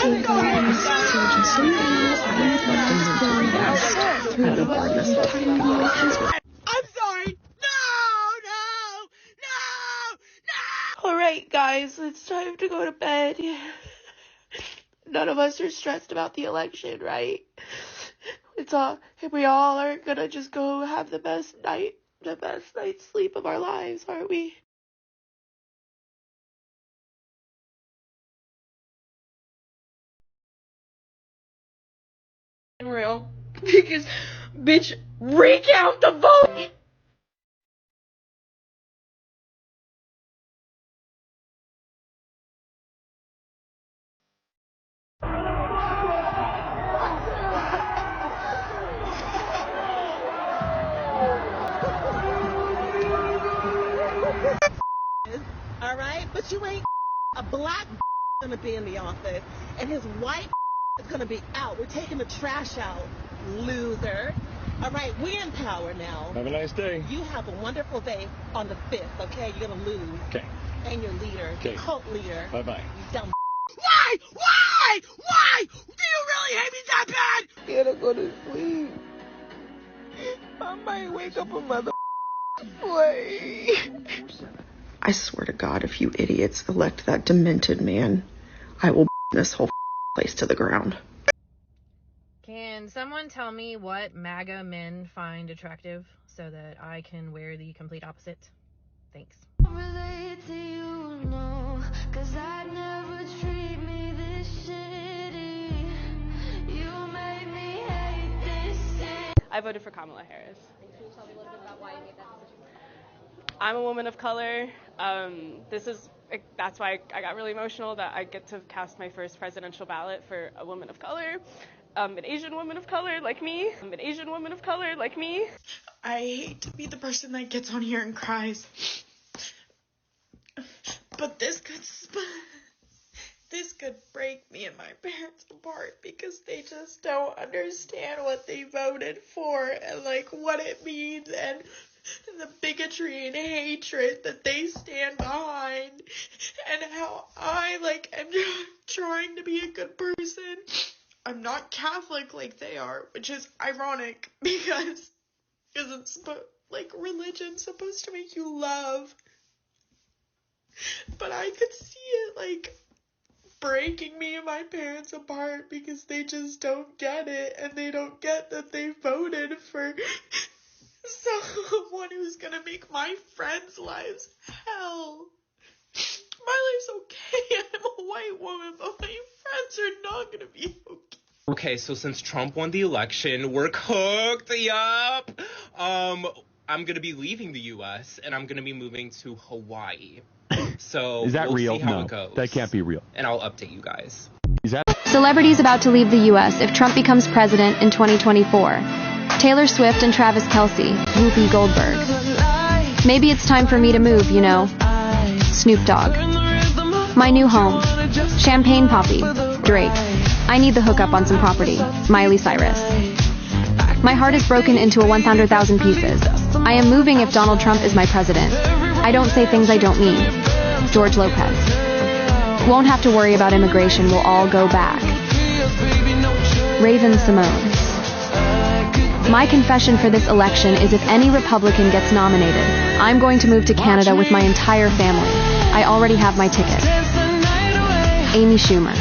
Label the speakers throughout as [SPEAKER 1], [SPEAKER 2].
[SPEAKER 1] Hey guys, so just so you know, I have left in the podcast through the time.
[SPEAKER 2] I'm sorry. No.
[SPEAKER 3] Alright guys, it's time to go to bed. None of us are stressed about the election, right? We all are gonna just go have the best night's sleep of our lives, aren't we? Real. Because, bitch, recount the vote!
[SPEAKER 2] All right, but you ain't a black gonna be in the office, and his white is gonna be out. We're taking the trash out, loser. All right, we're in power now.
[SPEAKER 4] Have a nice day.
[SPEAKER 2] You have a wonderful day on the 5th, okay? You're gonna lose.
[SPEAKER 4] Okay.
[SPEAKER 2] And your leader,
[SPEAKER 4] Okay.
[SPEAKER 2] cult leader.
[SPEAKER 4] Bye-bye.
[SPEAKER 2] You dumb. Why? Do you really hate me that bad?
[SPEAKER 3] I gotta go to sleep. I might wake up a mother way. I swear to God, if you idiots elect that demented man, I will this whole place to the ground.
[SPEAKER 5] Can someone tell me what MAGA men find attractive so that I can wear the complete opposite? Thanks.
[SPEAKER 6] Relate to you, no, 'cause I'd never treat me this shitty. You made me hate this city.
[SPEAKER 7] I voted for Kamala Harris.
[SPEAKER 8] Can you tell me a little bit about why you made that decision?
[SPEAKER 7] I'm a woman of color. That's why I got really emotional that I get to cast my first presidential ballot for a woman of color, an Asian woman of color like me,
[SPEAKER 3] I hate to be the person that gets on here and cries, but this could break me and my parents apart because they just don't understand what they voted for and like what it means and the bigotry and hatred that they stand behind, and how I am trying to be a good person. I'm not Catholic like they are, which is ironic because it's religion's supposed to make you love, but I could see it breaking me and my parents apart because they just don't get it, and they don't get that they voted for someone who's gonna make my friends' lives hell. My life's okay, I'm a white woman, but my friends are not gonna be okay.
[SPEAKER 9] Okay, so since Trump won the election, we're cooked, yup. I'm gonna be leaving the US and I'm gonna be moving to Hawaii. So
[SPEAKER 4] Is that
[SPEAKER 9] we'll
[SPEAKER 4] real?
[SPEAKER 9] see how
[SPEAKER 4] No,
[SPEAKER 9] it goes.
[SPEAKER 4] that can't be real.
[SPEAKER 9] And I'll update you guys.
[SPEAKER 4] Is that?
[SPEAKER 10] Celebrities about to leave the U.S. if Trump becomes president in 2024. Taylor Swift and Travis Kelce, Whoopi Goldberg. Maybe it's time for me to move, you know. Snoop Dogg. My new home. Champagne Poppy. Drake. I need the hookup on some property. Miley Cyrus. My heart is broken into 100,000 pieces. I am moving if Donald Trump is my president. I don't say things I don't mean. George Lopez. Won't have to worry about immigration, we'll all go back. Raven Simone. My confession for this election is if any Republican gets nominated, I'm going to move to Canada with my entire family. I already have my ticket. Amy Schumer.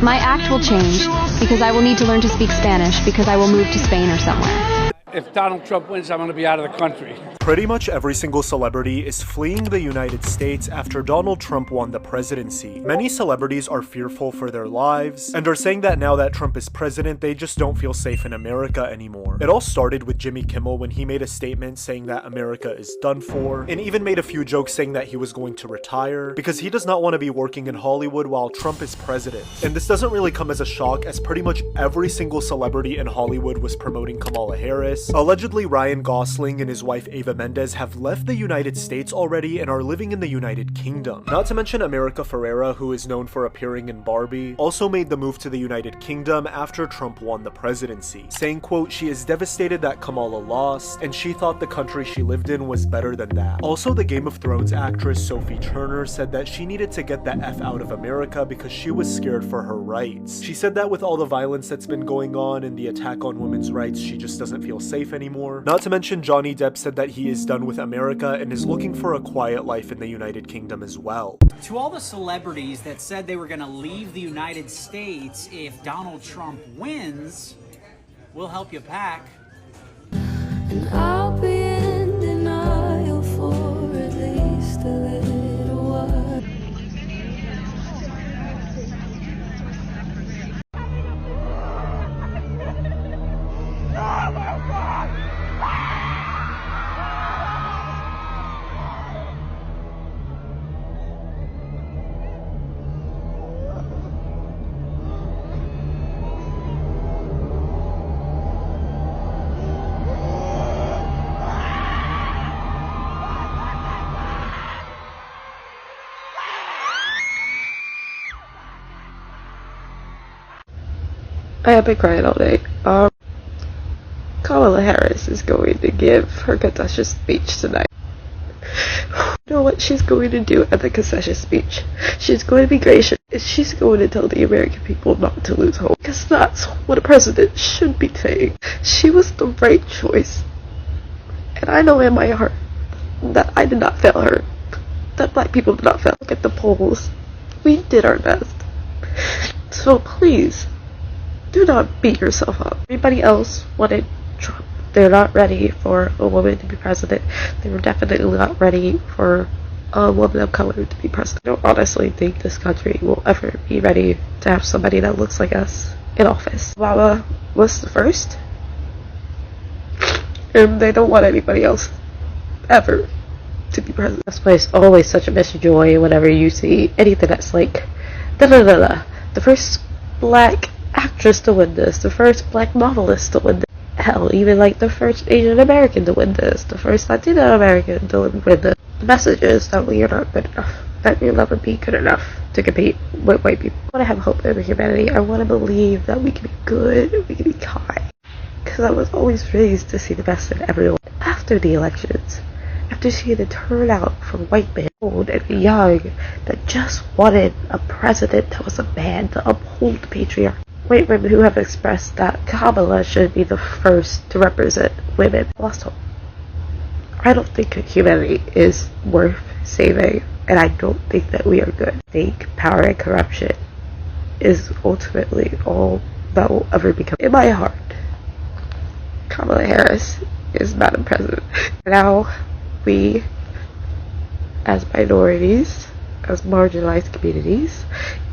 [SPEAKER 10] My act will change because I will need to learn to speak Spanish because I will move to Spain or somewhere.
[SPEAKER 11] If Donald Trump wins, I'm going to be out of the country.
[SPEAKER 12] Pretty much every single celebrity is fleeing the United States after Donald Trump won the presidency. Many celebrities are fearful for their lives and are saying that now that Trump is president, they just don't feel safe in America anymore. It all started with Jimmy Kimmel when he made a statement saying that America is done for, and even made a few jokes saying that he was going to retire because he does not want to be working in Hollywood while Trump is president. And this doesn't really come as a shock, as pretty much every single celebrity in Hollywood was promoting Kamala Harris, US. Allegedly, Ryan Gosling and his wife Ava Mendes have left the United States already and are living in the United Kingdom. Not to mention America Ferrera, who is known for appearing in Barbie, also made the move to the United Kingdom after Trump won the presidency, saying, quote, "She is devastated that Kamala lost, and she thought the country she lived in was better than that." Also, the Game of Thrones actress Sophie Turner said that she needed to get the F out of America because she was scared for her rights. She said that with all the violence that's been going on and the attack on women's rights, she just doesn't feel safe anymore. Not to mention Johnny Depp said that he is done with America and is looking for a quiet life in the United Kingdom as well.
[SPEAKER 4] To all the celebrities that said they were going to leave the United States if Donald Trump wins, we'll help you pack.
[SPEAKER 6] And I'll be in denial for at least a little while.
[SPEAKER 1] I have been crying all day. Kamala Harris is going to give her concession speech tonight. You know what she's going to do at the concession speech? She's going to be gracious. She's going to tell the American people not to lose hope. Because that's what a president should be saying. She was the right choice. And I know in my heart that I did not fail her. That black people did not fail. Look at the polls. We did our best. So please, do not beat yourself up. Everybody else wanted Trump. They're not ready for a woman to be president. They were definitely not ready for a woman of color to be president. I don't honestly think this country will ever be ready to have somebody that looks like us in office. Obama was the first. And they don't want anybody else ever to be president. This place is always such a miss of joy whenever you see anything that's like the first black actress to win this, the first black novelist to win this. Hell, even like the first Asian American to win this, the first Latino American to win this. The message is that we are not good enough, that we'll never be good enough to compete with white people. I want to have hope in humanity. I want to believe that we can be good, we can be kind. Because I was always raised to see the best in everyone. After the elections, after seeing the turnout from white men, old and young, that just wanted a president that was a man to uphold the patriarchy. White women who have expressed that Kamala should be the first to represent women lost hope. I don't think humanity is worth saving, and I don't think that we are good. I think power and corruption is ultimately all that will ever become. In my heart, Kamala Harris is Madam President. Now, we, as minorities, as marginalized communities,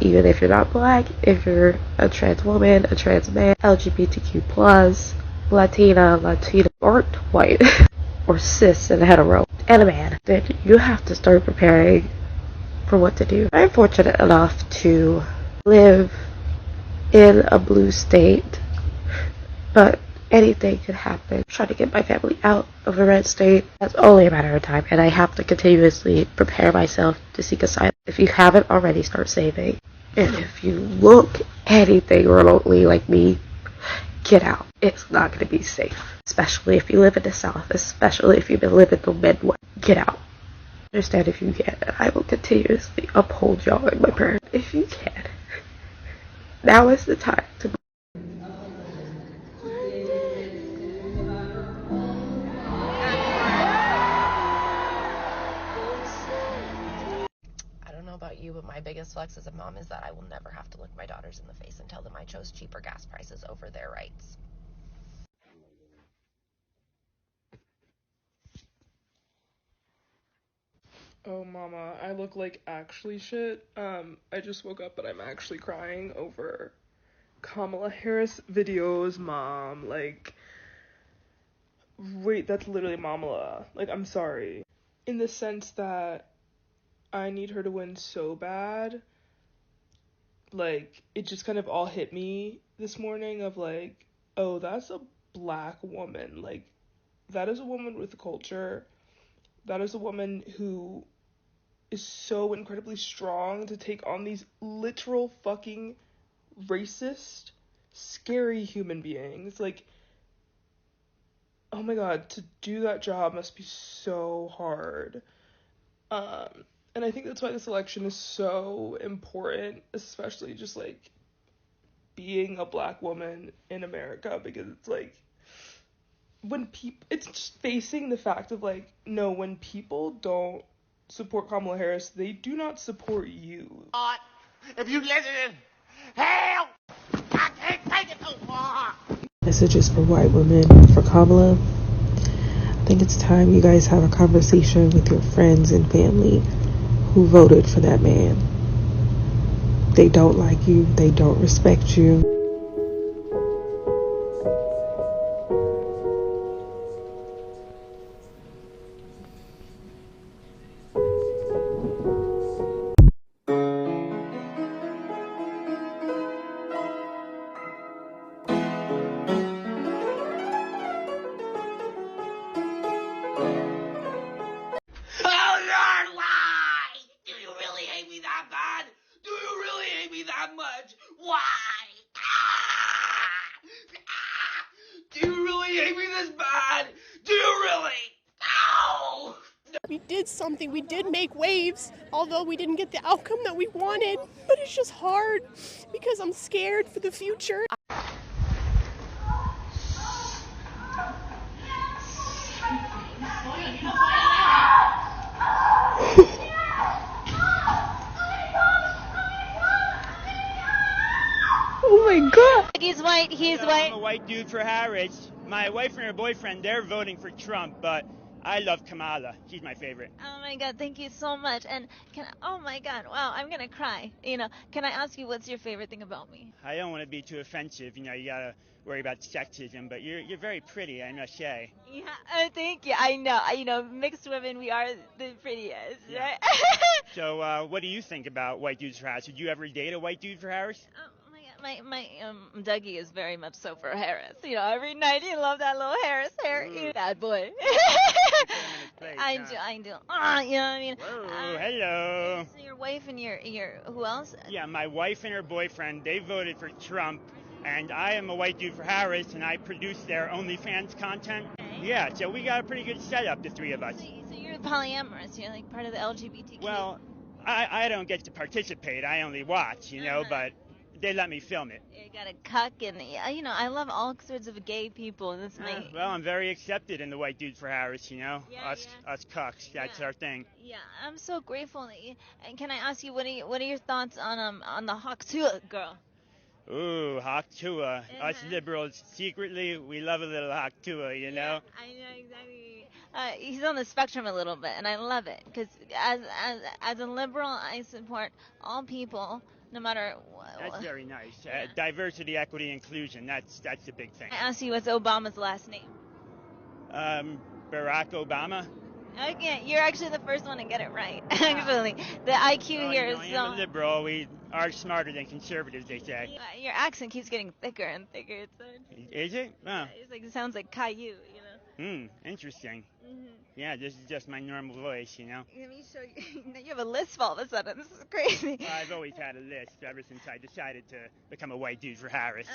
[SPEAKER 1] even if you're not black, if you're a trans woman, a trans man, LGBTQ+, Latino, aren't white, or cis and hetero, and a man, then you have to start preparing for what to do. I'm fortunate enough to live in a blue state, but anything could happen. I'm trying to get my family out of a red state. That's only a matter of time, and I have to continuously prepare myself to seek asylum. If you haven't already, start saving. And if you look anything remotely like me, get out. It's not going to be safe, especially if you live in the South, especially if you've been living in the Midwest. Get out. Understand if you can, and I will continuously uphold y'all in my prayers. If you can, now is the time to.
[SPEAKER 5] I don't know about you, but my biggest flex as a mom is that I will never have to look my daughters in the face and tell them I chose cheaper gas prices over their rights.
[SPEAKER 3] Oh, mama, I look like actually shit. I just woke up, but I'm actually crying over Kamala Harris videos, mom. Like, wait, that's literally Mamala. Like, I'm sorry. In the sense that I need her to win so bad. Like, it just kind of all hit me this morning of like, oh, that's a
[SPEAKER 13] black woman. Like, that is a woman with a culture. That is a woman who is so incredibly strong to take on these literal fucking racist, scary human beings. Like, oh my god, to do that job must be so hard. And I think that's why this election is so important, especially just like being a black woman in America, because it's like when people, it's just facing the fact of like, no, when people don't support Kamala Harris, they do not support you.
[SPEAKER 14] If you listen, hell, I can't take it no more.
[SPEAKER 15] Messages for white women for Kamala. I think it's time you guys have a conversation with your friends and family who voted for that man. They don't like you. They don't respect you.
[SPEAKER 14] Oh Lord, why? Do you really hate me that bad? Do you really hate me that much? Why? Do you really hate me this bad? Do you really? No!
[SPEAKER 16] We did something, we did make waves, although we didn't get the outcome that we wanted. But it's just hard because I'm scared for the future.
[SPEAKER 1] Oh my god!
[SPEAKER 17] He's white, he's white.
[SPEAKER 18] I'm a white dude for Harris. My wife and her boyfriend, they're voting for Trump, but I love Kamala. She's my favorite.
[SPEAKER 17] Oh my god, thank you so much. And oh my god, wow, I'm gonna cry. Can I ask you what's your favorite thing about me?
[SPEAKER 18] I don't want to be too offensive, you gotta worry about sexism, but you're very pretty, I must say.
[SPEAKER 17] Yeah, thank you. I know, mixed women, we are the prettiest, right?
[SPEAKER 18] So, what do you think about white dudes for Harris? Would you ever date a white dude for Harris?
[SPEAKER 17] My Dougie is very much so for Harris. Every night you love that little Harris hair. Bad boy. I do. You know what I mean?
[SPEAKER 18] Whoa, hello.
[SPEAKER 17] So your wife and your who else?
[SPEAKER 18] Yeah, my wife and her boyfriend, they voted for Trump, and I am a white dude for Harris, and I produce their OnlyFans content. Okay. Yeah, so we got a pretty good setup, the three of us.
[SPEAKER 17] So you're polyamorous. You're like part of the LGBTQ.
[SPEAKER 18] Well, I don't get to participate. I only watch, but they let me film it.
[SPEAKER 17] You got a cuck, and I love all sorts of gay people. And
[SPEAKER 18] Well, I'm very accepted in the white dude for Harris. Us cucks. That's our thing.
[SPEAKER 17] Yeah, I'm so grateful. And can I ask you, what are your thoughts on the Haktua girl?
[SPEAKER 18] Ooh, Haktua. Us liberals, secretly, we love a little Haktua,
[SPEAKER 17] I know, exactly. He's on the spectrum a little bit, and I love it, because as a liberal, I support all people, no matter what.
[SPEAKER 18] That's very nice. Diversity, equity, inclusion, that's a big thing.
[SPEAKER 17] I asked you, what's Obama's last name?
[SPEAKER 18] Barack Obama.
[SPEAKER 17] Okay, you're actually the first one to get it right, actually. The IQ here is so...
[SPEAKER 18] I'm a liberal. We are smarter than conservatives, they say.
[SPEAKER 17] Your accent keeps getting thicker and thicker.
[SPEAKER 18] Is it? Oh.
[SPEAKER 17] It sounds like Caillou,
[SPEAKER 18] Interesting. Mm-hmm. Yeah, this is just my normal voice,
[SPEAKER 17] Let me show you. You have a lisp all of a sudden. This is crazy.
[SPEAKER 18] I've always had a lisp ever since I decided to become a white dude for Harris.